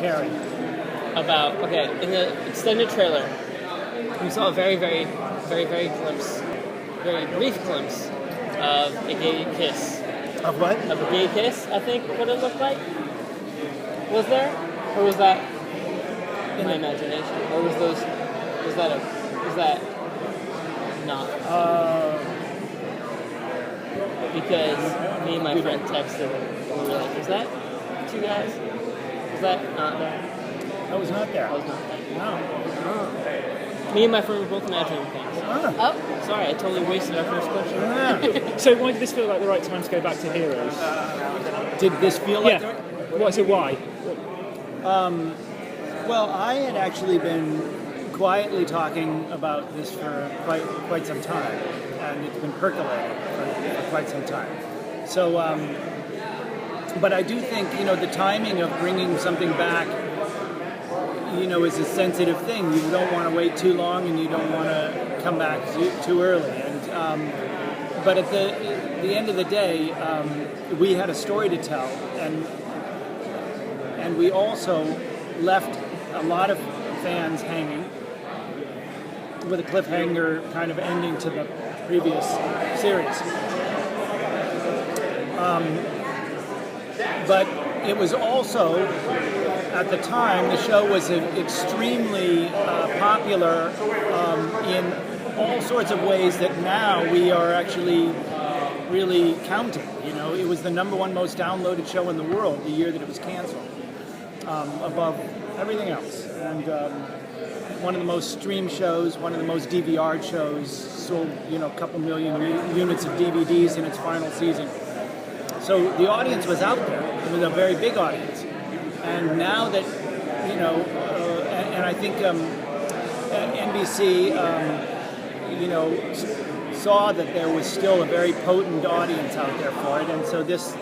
Carrie. About, okay, in the extended trailer, we saw a very, very, very, very glimpse, very brief glimpse of a gay kiss. Of what? Of a gay kiss, I think, what it looked like. Was there? Or was that in my imagination? Or was that not? Because me and my friend texted and we were like, is that two guys? Was that not there? I was not there. I was not there. No. Me and my friend were both imagining things. Ah. Oh, sorry, I totally wasted our first question. Yeah. So why did this feel like the right time to go back to Heroes? Did this feel like Yeah. What is it? Why? Well, I had actually been quietly talking about this for quite some time, and it's been percolating for quite some time. So, but I do think, the timing of bringing something back, is a sensitive thing. You don't want to wait too long, and you don't want to come back too early. And but at the end of the day, we had a story to tell, and we also left a lot of fans hanging with a cliffhanger kind of ending to the previous series. But it was also, at the time, the show was extremely popular in all sorts of ways that now we are actually really counting. It was the #1 most downloaded show in the world the year that it was canceled, above everything else. And one of the most streamed shows, one of the most DVR'd shows, sold a couple million units of DVDs in its final season. So the audience was out there. It was a very big audience. And now that, and I think NBC, saw that there was still a very potent audience out there for it. And so this,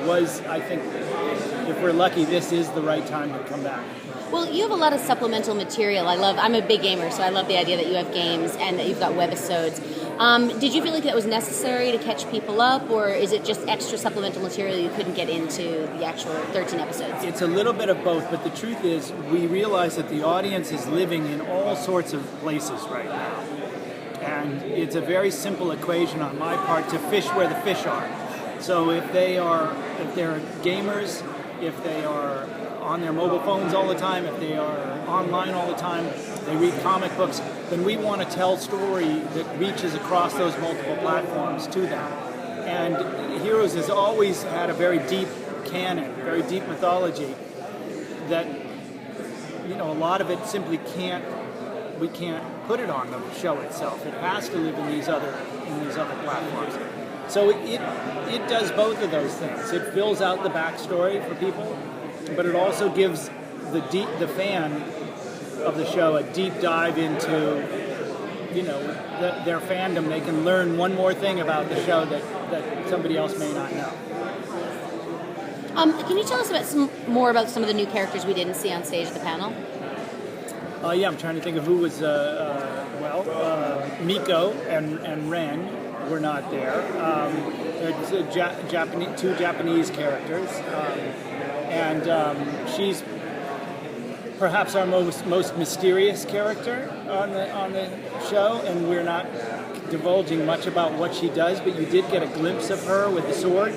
was, I think, if we're lucky, this is the right time to come back. Well, you have a lot of supplemental material. I'm a big gamer, so I love the idea that you have games and that you've got webisodes. Did you feel like that was necessary to catch people up, or is it just extra supplemental material you couldn't get into the actual 13 episodes? It's a little bit of both, but the truth is we realize that the audience is living in all sorts of places right now. And it's a very simple equation on my part to fish where the fish are. So if they're gamers, if they are on their mobile phones all the time, if they are online all the time, they read comic books, then we want to tell story that reaches across those multiple platforms to them. And Heroes has always had a very deep canon, very deep mythology that, a lot of it simply we can't put it on the show itself. It has to live in these other platforms. So it does both of those things. It fills out the backstory for people, but it also gives the fan of the show a deep dive into, their fandom. They can learn one more thing about the show that somebody else may not know. Can you tell us more about some of the new characters we didn't see on stage at the panel? I'm trying to think of who was, Miko and Ren were not there. There's two Japanese characters, and she's perhaps our most mysterious character on the show, and we're not divulging much about what she does, but you did get a glimpse of her with the sword.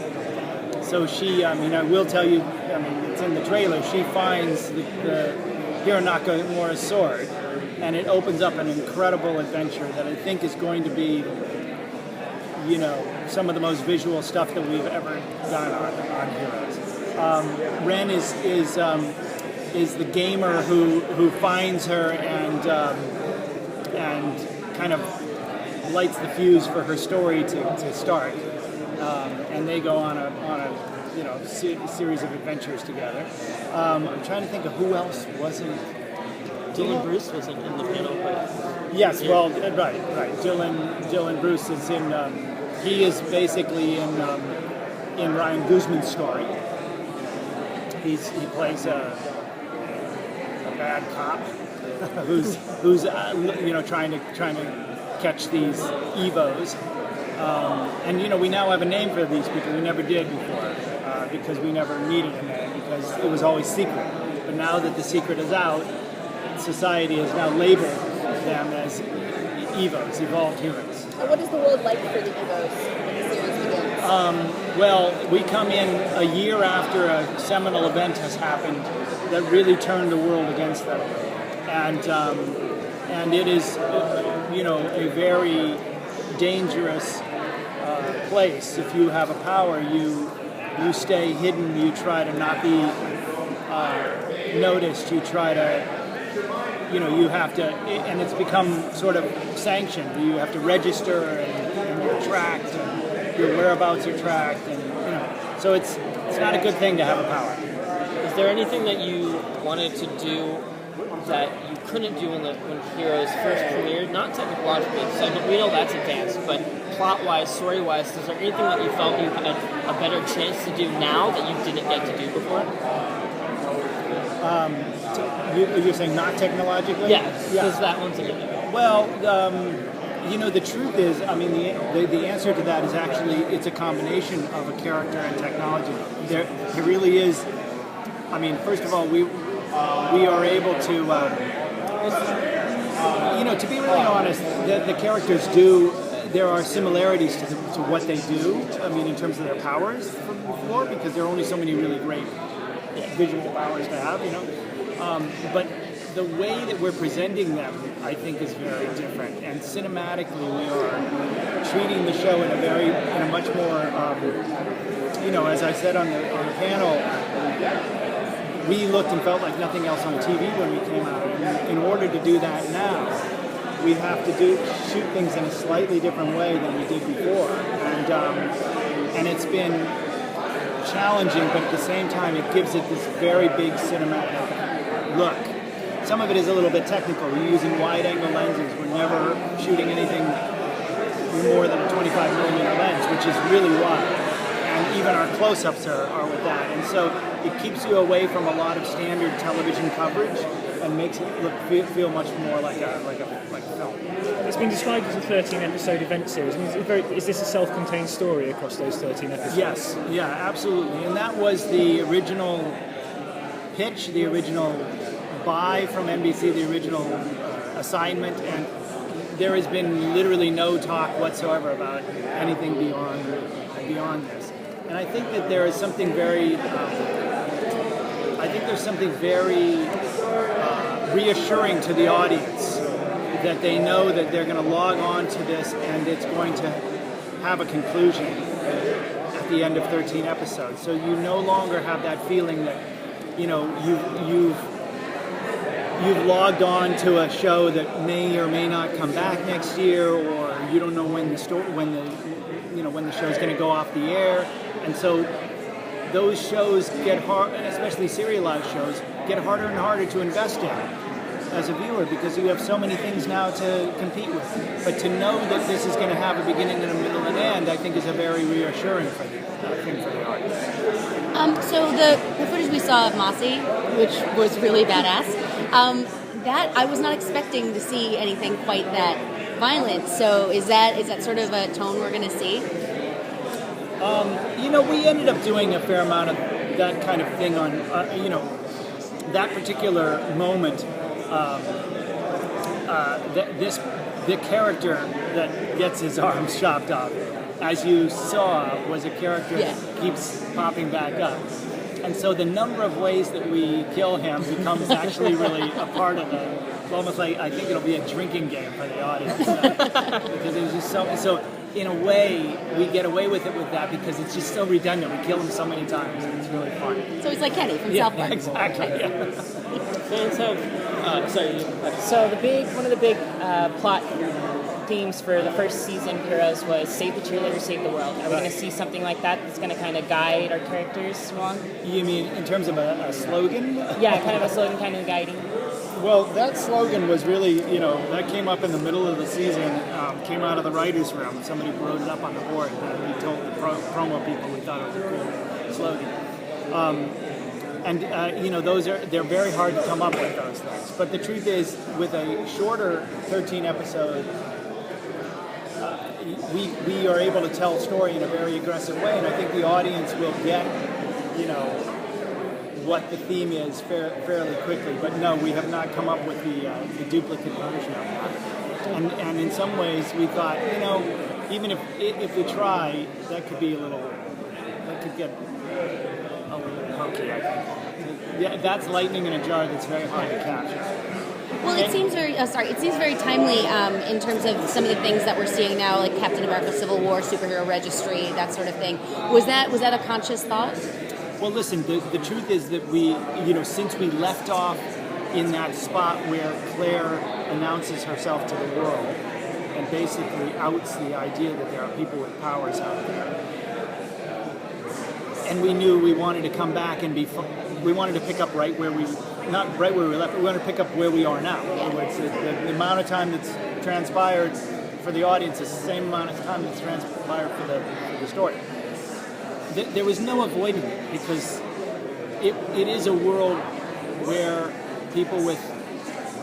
So she, I will tell you, it's in the trailer, she finds the Hiro Nakamura's sword, and it opens up an incredible adventure that I think is going to be, some of the most visual stuff that we've ever done on Heroes. Ren is the gamer who finds her and kind of lights the fuse for her story to start, and they go on a series of adventures together. I'm trying to think of who else wasn't. Dylan Bruce wasn't in the panel, but yes, well, right. Dylan Bruce is in. He is basically in Ryan Guzman's story. He plays a bad cop who's trying to catch these Evos, and we now have a name for these people. We never did before because we never needed a name because it was always secret. But now that the secret is out, society has now labeled them as EVOs, evolved humans. What is the world like for the Evos when the series begins? Well, we come in a year after a seminal event has happened that really turned the world against them, and it is, a very dangerous place. If you have a power, you stay hidden. You try to not be noticed. You try to. You have to, and it's become sort of sanctioned. You have to register, and you're tracked, and your whereabouts are tracked, and so it's not a good thing to have a power. Is there anything that you wanted to do that you couldn't do when Heroes first premiered? Not technologically, so we know that's advanced, but plot-wise, story-wise, is there anything that you felt you had a better chance to do now that you didn't get to do before? You're saying not technologically? Yes, because that one's a bit. Well, the truth is, the answer to that is actually it's a combination of a character and technology. There really is. First of all, we are able to, to be really honest, the characters do. There are similarities to what they do. In terms of their powers from before, because there are only so many really great visual powers to have, but the way that we're presenting them, I think, is very different. And cinematically, we are treating the show in a much more, as I said on the panel, we looked and felt like nothing else on TV when we came out. And in order to do that now, we have to shoot things in a slightly different way than we did before. And it's been challenging, but at the same time, it gives it this very big cinematic look. Some of it is a little bit technical. We're using wide-angle lenses. We're never shooting anything more than a 25 millimeter lens, which is really wide. And even our close-ups are with that. And so it keeps you away from a lot of standard television coverage and makes it feel much more like a film. It's been described as a 13-episode event series. Is this a self-contained story across those 13 episodes? Yes, yeah, absolutely. And that was the original pitch, the original buy from NBC, the original assignment, and there has been literally no talk whatsoever about anything beyond this. And I think that there is something very, reassuring to the audience that they know that they're going to log on to this and it's going to have a conclusion at the end of 13 episodes. So you no longer have that feeling that, you've logged on to a show that may or may not come back next year, or you don't know when the show's going to go off the air, and so those shows get hard, especially serialized shows, get harder and harder to invest in as a viewer because you have so many things now to compete with. But to know that this is going to have a beginning and a middle and end, I think, is a very reassuring thing for the audience. So the footage we saw of Mossy, which was really badass, that I was not expecting to see anything quite that violent. So is that sort of a tone we're going to see? We ended up doing a fair amount of that kind of thing on, that particular moment. The character that gets his arms chopped off, as you saw, was a character that keeps popping back up. And so the number of ways that we kill him becomes actually really a part of it's almost like, I think it'll be a drinking game for the audience. Because it was just so in a way, we get away with it with that because it's just so redundant. We kill him so many times, and it's really fun. So he's like Kenny from South Park. Exactly. And so one of the big plot themes for the first season of Heroes was save the cheerleader, save the world. Are we going to see something like that that's going to kind of guide our characters along? You mean in terms of a slogan? Yeah, kind of a slogan, kind of guiding. Well, that slogan was really, that came up in the middle of the season, came out of the writer's room. Somebody wrote it up on the board, and we told the promo people we thought it was a cool slogan. They're very hard to come up with those things. But the truth is, with a shorter 13 episode, we are able to tell a story in a very aggressive way, and I think the audience will get, what the theme is fairly quickly. But no, we have not come up with the duplicate version of that. And in some ways, we thought, even if we try, that could get a little hokey, I think. Yeah, that's lightning in a jar that's very hard to capture. Well, it seems very timely in terms of some of the things that we're seeing now, like Captain America: Civil War, superhero registry, that sort of thing. Was that a conscious thought? Well, listen, the truth is that we, since we left off in that spot where Claire announces herself to the world and basically outs the idea that there are people with powers out there, and we knew we wanted to come back and we wanted to pick up not right where we left, but we wanted to pick up where we are now. In other words, the amount of time that's transpired for the audience is the same amount of time that's transpired for the story. There was no avoiding it, because it is a world where people with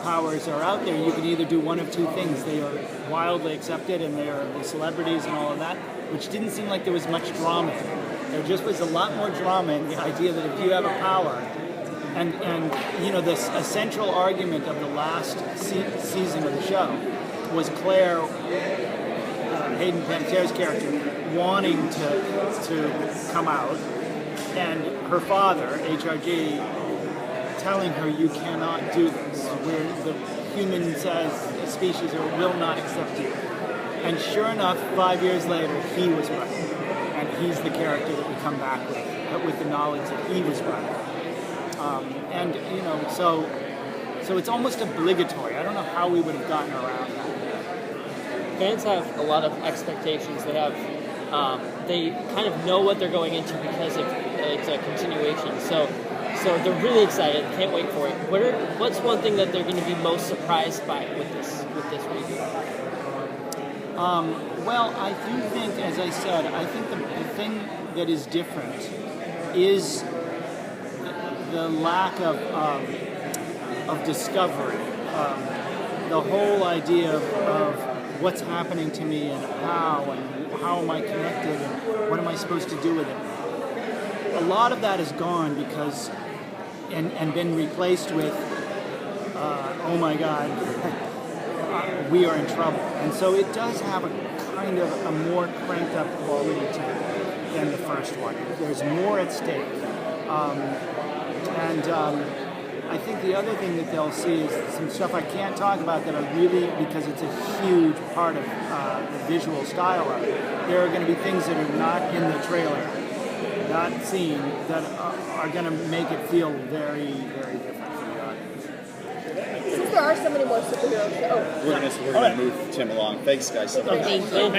powers are out there. You can either do one of two things. They are wildly accepted and they are the celebrities and all of that, which didn't seem like there was much drama in it. There just was a lot more drama in the idea that if you have a power, and this essential argument of the last season of the show was Claire, Hayden Panettiere's character, wanting to come out, and her father, HRG, telling her, you cannot do this, where the human species will not accept you. And sure enough, 5 years later, he was right. And he's the character that we come back with the knowledge that he was right. So it's almost obligatory. I don't know how we would have gotten around that. Fans have a lot of expectations. They have, they kind of know what they're going into because it's a continuation. So they're really excited. Can't wait for it. What's one thing that they're going to be most surprised by with this reboot? Well, I do think, as I said, I think the thing that is different is the lack of discovery. The whole idea of what's happening to me and how am I connected and what am I supposed to do with it. A lot of that is gone because and been replaced with oh my God, we are in trouble. And so it does have a kind of a more cranked up quality to it than the first one. There's more at stake. I think the other thing that they'll see is some stuff I can't talk about that are really, because it's a huge part of the visual style of it. There are going to be things that are not in the trailer, not seen, that are going to make it feel very, very different for the audience. Since there are so many more superheroes, We're gonna move Tim along. Thanks, guys. So much. Thank you.